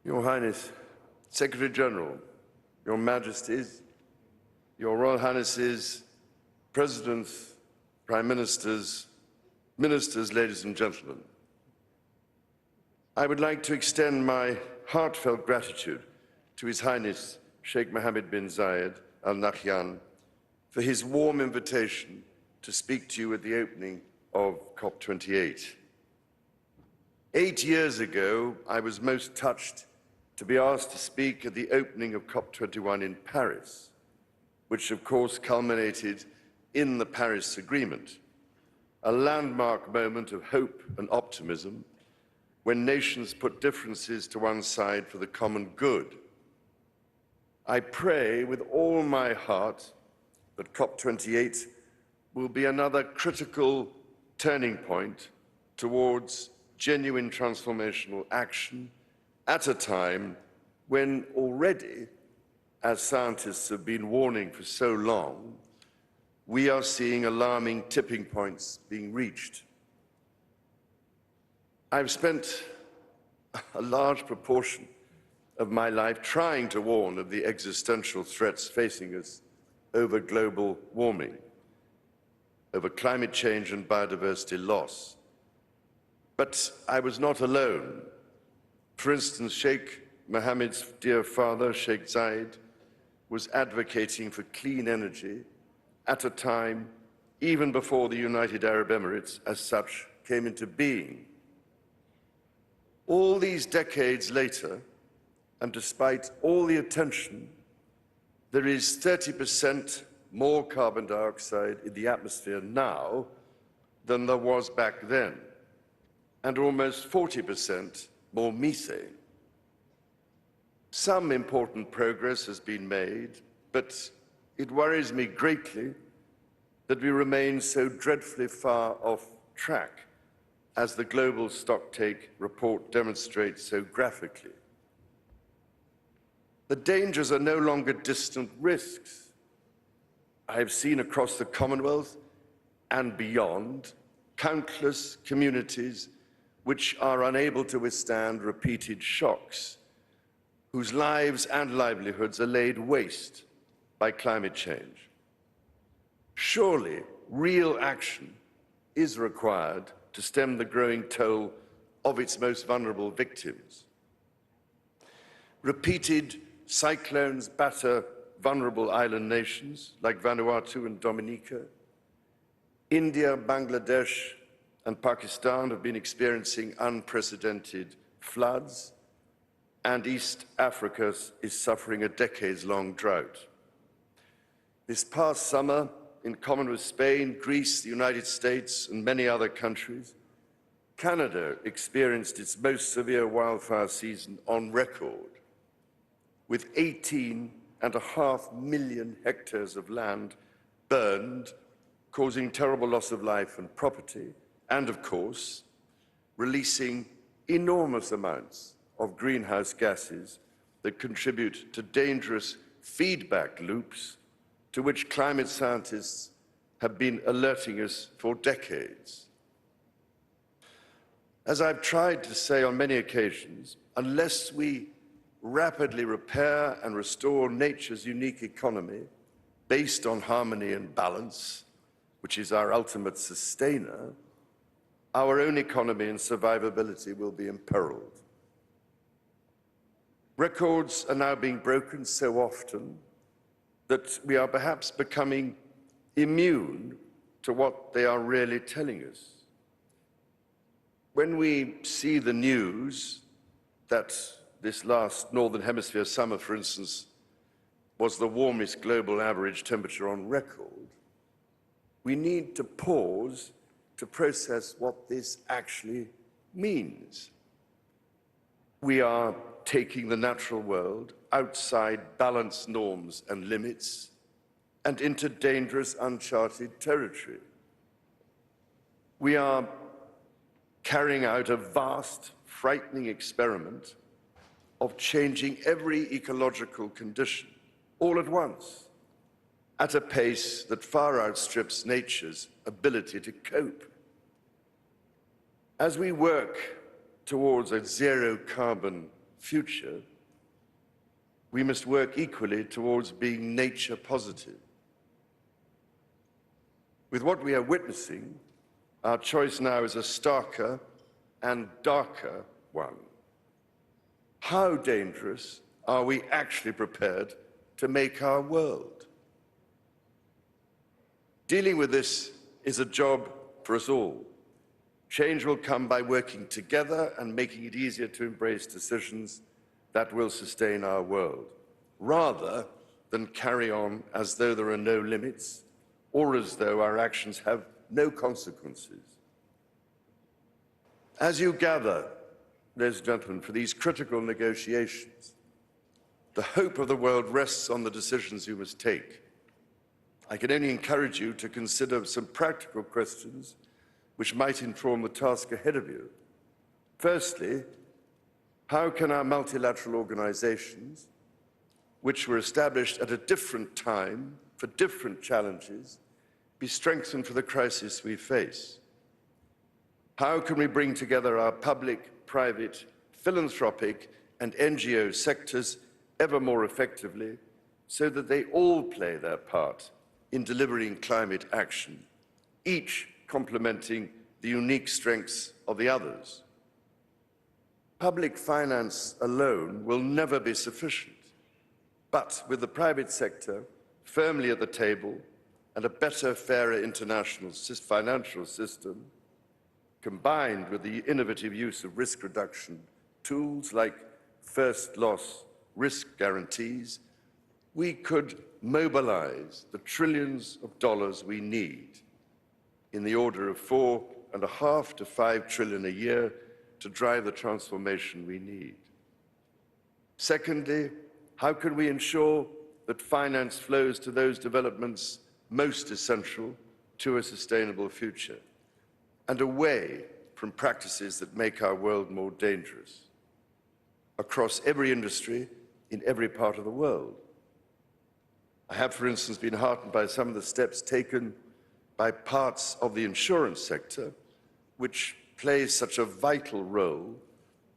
Your Highness, Secretary General, Your Majesties, Your Royal Highnesses, Presidents, Prime Ministers, Ministers, ladies and gentlemen, I would like to extend my heartfelt gratitude to His Highness Sheikh Mohammed bin Zayed Al Nahyan for his warm invitation to speak to you at the opening of COP28. 8 years ago, I was most touched to be asked to speak at the opening of COP21 in Paris, which of course culminated in the Paris Agreement, a landmark moment of hope and optimism when nations put differences to one side for the common good. I pray with all my heart that COP28 will be another critical turning point towards genuine transformational action at a time when already, as scientists have been warning for so long, we are seeing alarming tipping points being reached. I've spent a large proportion of my life trying to warn of the existential threats facing us over global warming, over climate change and biodiversity loss. But I was not alone. For instance, Sheikh Mohammed's dear father, Sheikh Zayed, was advocating for clean energy at a time even before the United Arab Emirates as such came into being. All these decades later, and despite all the attention, there is 30% more carbon dioxide in the atmosphere now than there was back then, and almost 40% more methane. Some important progress has been made, but it worries me greatly that we remain so dreadfully far off track, as the Global Stocktake report demonstrates so graphically. The dangers are no longer distant risks. I have seen across the Commonwealth and beyond countless communities which are unable to withstand repeated shocks, whose lives and livelihoods are laid waste by climate change. Surely, real action is required to stem the growing toll of its most vulnerable victims. Repeated cyclones batter vulnerable island nations like Vanuatu and Dominica. India, Bangladesh, and Pakistan have been experiencing unprecedented floods, and East Africa is suffering a decades-long drought. This past summer, in common with Spain, Greece, the United States, and many other countries, Canada experienced its most severe wildfire season on record, with 18.5 million hectares of land burned, causing terrible loss of life and property, and of course, releasing enormous amounts of greenhouse gases that contribute to dangerous feedback loops to which climate scientists have been alerting us for decades. As I've tried to say on many occasions, unless we rapidly repair and restore nature's unique economy based on harmony and balance, which is our ultimate sustainer, our own economy and survivability will be imperiled. Records are now being broken so often that we are perhaps becoming immune to what they are really telling us. When we see the news that this last Northern Hemisphere summer, for instance, was the warmest global average temperature on record, we need to pause to process what this actually means. We are taking the natural world outside balanced norms and limits and into dangerous, uncharted territory. We are carrying out a vast, frightening experiment of changing every ecological condition all at once, at a pace that far outstrips nature's ability to cope. As we work towards a zero-carbon future, we must work equally towards being nature positive. With what we are witnessing, our choice now is a starker and darker one. How dangerous are we actually prepared to make our world? Dealing with this is a job for us all. Change will come by working together and making it easier to embrace decisions that will sustain our world, rather than carry on as though there are no limits or as though our actions have no consequences. As you gather, ladies and gentlemen, for these critical negotiations, the hope of the world rests on the decisions you must take. I can only encourage you to consider some practical questions which might inform the task ahead of you. Firstly, how can our multilateral organizations, which were established at a different time for different challenges, be strengthened for the crisis we face? How can we bring together our public, private, philanthropic, and NGO sectors ever more effectively so that they all play their part in delivering climate action, each complementing the unique strengths of the others? Public finance alone will never be sufficient, but with the private sector firmly at the table and a better, fairer international financial system, combined with the innovative use of risk reduction tools like first loss risk guarantees, we could mobilize the trillions of dollars we need, in the order of $4.5 to $5 trillion a year, to drive the transformation we need. Secondly, how can we ensure that finance flows to those developments most essential to a sustainable future and away from practices that make our world more dangerous across every industry in every part of the world? I have, for instance, been heartened by some of the steps taken by parts of the insurance sector, which plays such a vital role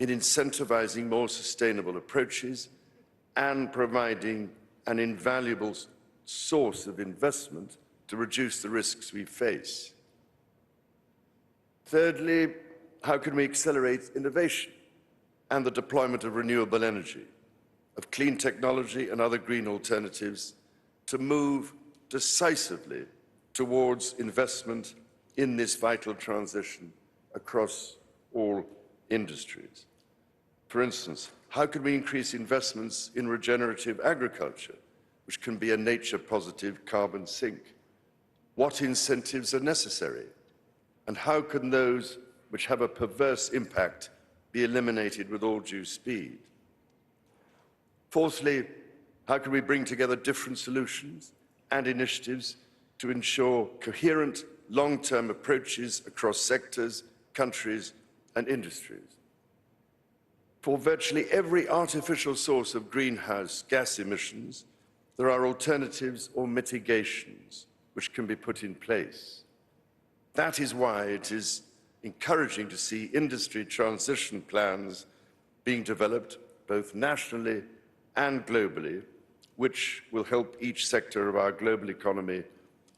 in incentivizing more sustainable approaches and providing an invaluable source of investment to reduce the risks we face. Thirdly, how can we accelerate innovation and the deployment of renewable energy, of clean technology and other green alternatives to move decisively towards investment in this vital transition across all industries? For instance, how can we increase investments in regenerative agriculture, which can be a nature-positive carbon sink? What incentives are necessary? And how can those which have a perverse impact be eliminated with all due speed? Fourthly, how can we bring together different solutions and initiatives to ensure coherent, long-term approaches across sectors, countries, and industries? For virtually every artificial source of greenhouse gas emissions, there are alternatives or mitigations which can be put in place. That is why it is encouraging to see industry transition plans being developed both nationally and globally, which will help each sector of our global economy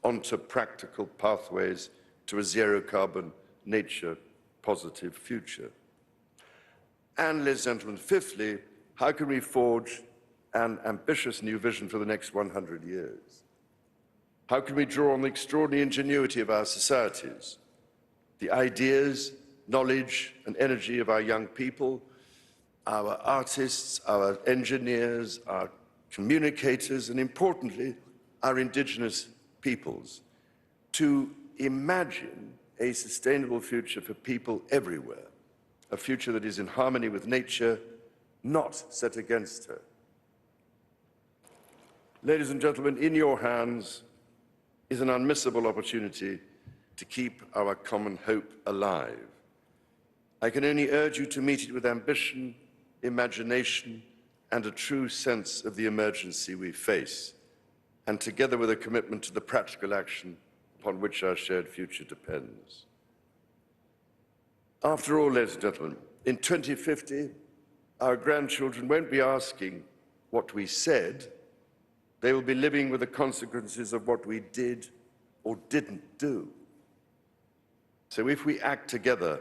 onto practical pathways to a zero-carbon, nature-positive future. And, ladies and gentlemen, fifthly, how can we forge an ambitious new vision for the next 100 years? How can we draw on the extraordinary ingenuity of our societies, the ideas, knowledge, and energy of our young people, our artists, our engineers, our communicators, and importantly, our indigenous peoples, to imagine a sustainable future for people everywhere, a future that is in harmony with nature, not set against her. Ladies and gentlemen, in your hands is an unmissable opportunity to keep our common hope alive. I can only urge you to meet it with ambition, imagination, and a true sense of the emergency we face, and together with a commitment to the practical action upon which our shared future depends. After all, ladies and gentlemen, in 2050, our grandchildren won't be asking what we said, they will be living with the consequences of what we did or didn't do. So if we act together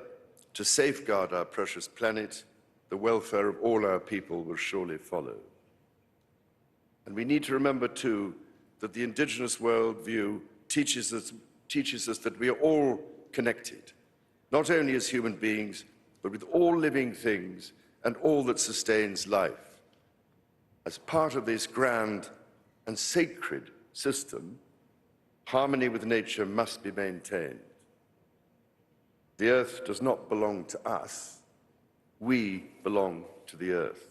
to safeguard our precious planet, the welfare of all our people will surely follow. And we need to remember, too, that the indigenous worldview teaches us that we are all connected, not only as human beings, but with all living things and all that sustains life. As part of this grand and sacred system, harmony with nature must be maintained. The earth does not belong to us. We belong to the earth.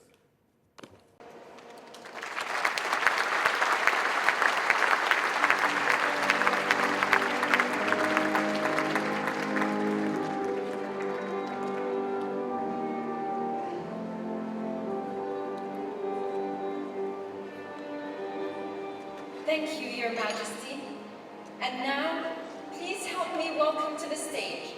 Thank you, Your Majesty. And now, please help me welcome to the stage